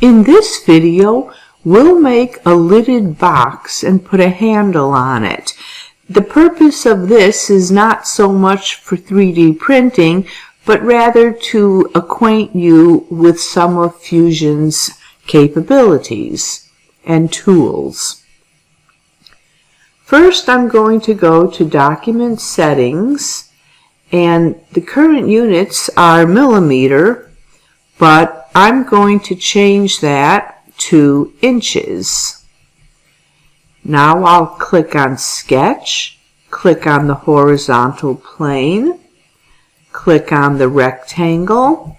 In this video, we'll make a lidded box and put a handle on it. The purpose of this is not so much for 3D printing, but rather to acquaint you with some of Fusion's capabilities and tools. First, I'm going to go to Document Settings, and the current units are millimeter, but I'm going to change that to inches. Now I'll click on Sketch, click on the horizontal plane, click on the rectangle,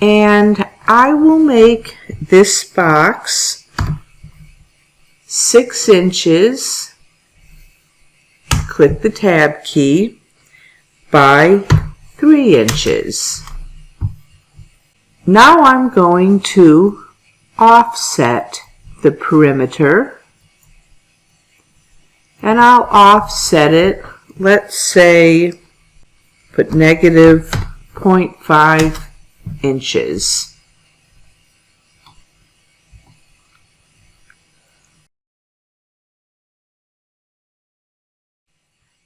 and I will make this box 6 inches, click the Tab key, by 3 inches. Now I'm going to offset the perimeter, and I'll offset it, let's say, put negative 0.5 inches.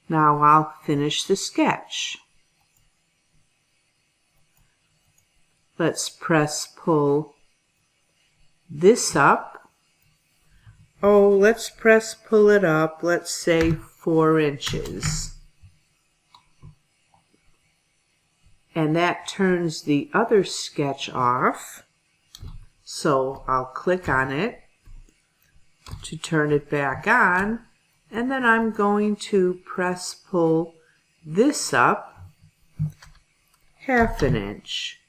Now I'll finish the sketch. Let's pull this up. Let's pull it up, let's say 4 inches. And that turns the other sketch off. So I'll click on it to turn it back on. And then I'm going to pull this up 1/2 inch.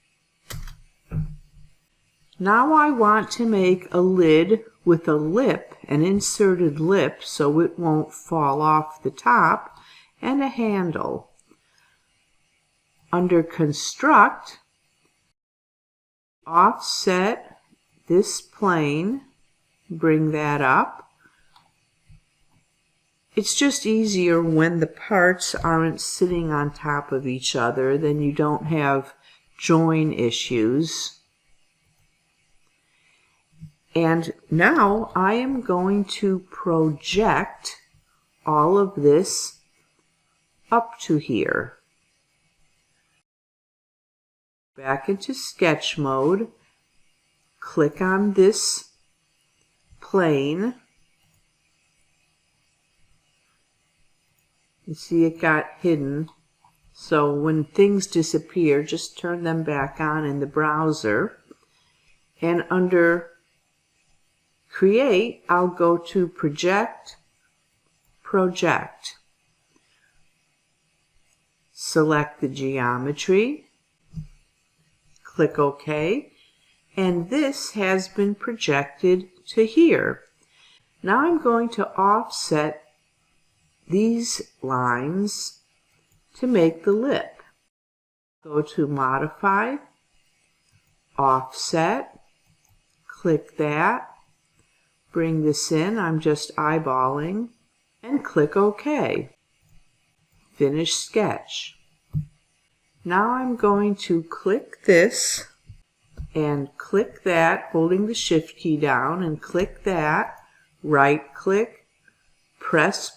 Now I want to make a lid with a lip, an inserted lip, so it won't fall off the top, and a handle. Under Construct, offset this plane, bring that up. It's just easier when the parts aren't sitting on top of each other, then you don't have join issues. And now I am going to project all of this up to here. Back into sketch mode, click on this plane. You see it got hidden, so when things disappear, just turn them back on in the browser. And under Create, I'll go to Project, Project. Select the geometry, click OK, and this has been projected to here. Now I'm going to offset these lines to make the lip. Go to Modify, Offset, click that, bring this in, I'm just eyeballing, and click OK. Finish sketch. Now I'm going to click this and click that, holding the Shift key down, and click that, right click,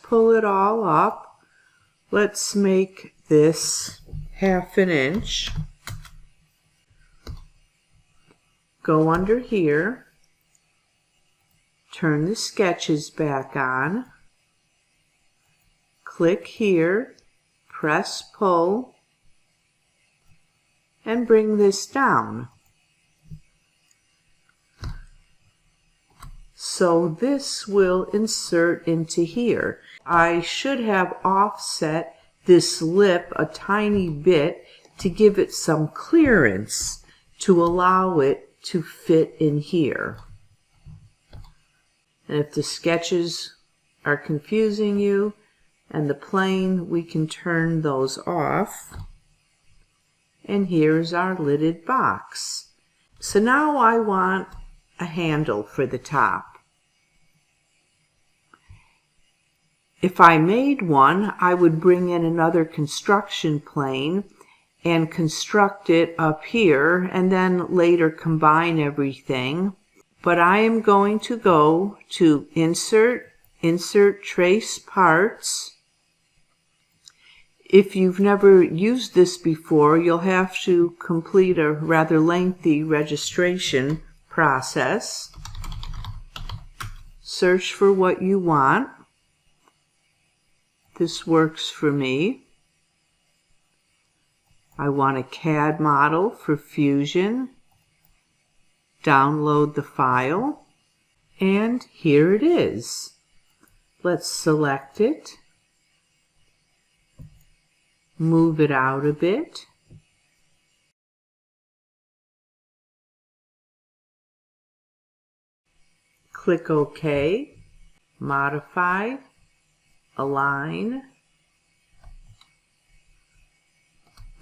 pull it all up. Let's make this 1/2 inch. Go under here, turn the sketches back on, click here, pull, and bring this down. So this will insert into here. I should have offset this lip a tiny bit to give it some clearance to allow it to fit in here. And if the sketches are confusing you and the plane, we can turn those off. And here's our lidded box. So now I want a handle for the top. If I made one, I would bring in another construction plane and construct it up here and then later combine everything. but I am going to go to Insert Trace Parts. If you've never used this before, you'll have to complete a rather lengthy registration process. Search for what you want. This works for me. I want a CAD model for Fusion. Download the file, and here it is. Let's select it, move it out a bit, click OK, modify, align.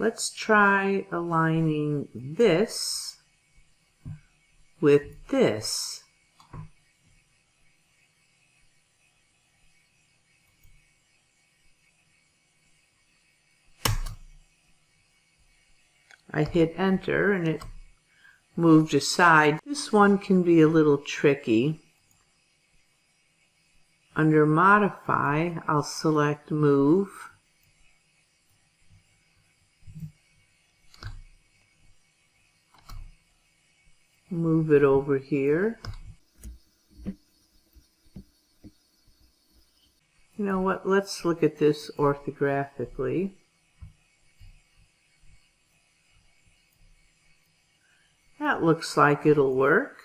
Let's try aligning this with this. I hit enter and it moved aside. This one can be a little tricky. Under modify, I'll select move. Move it over here. You know what, let's look at this orthographically. That looks like it'll work.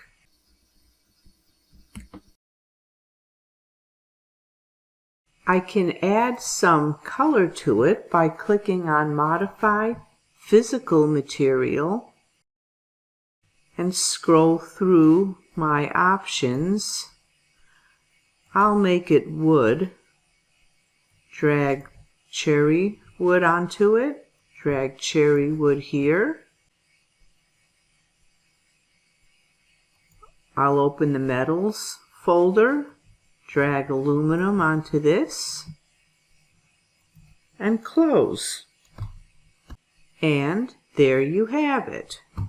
I can add some color to it by clicking on Modify, Physical Material, and scroll through my options. I'll make it wood. Drag cherry wood onto it. Drag cherry wood here. I'll open the metals folder. Drag aluminum onto this. And close. And there you have it.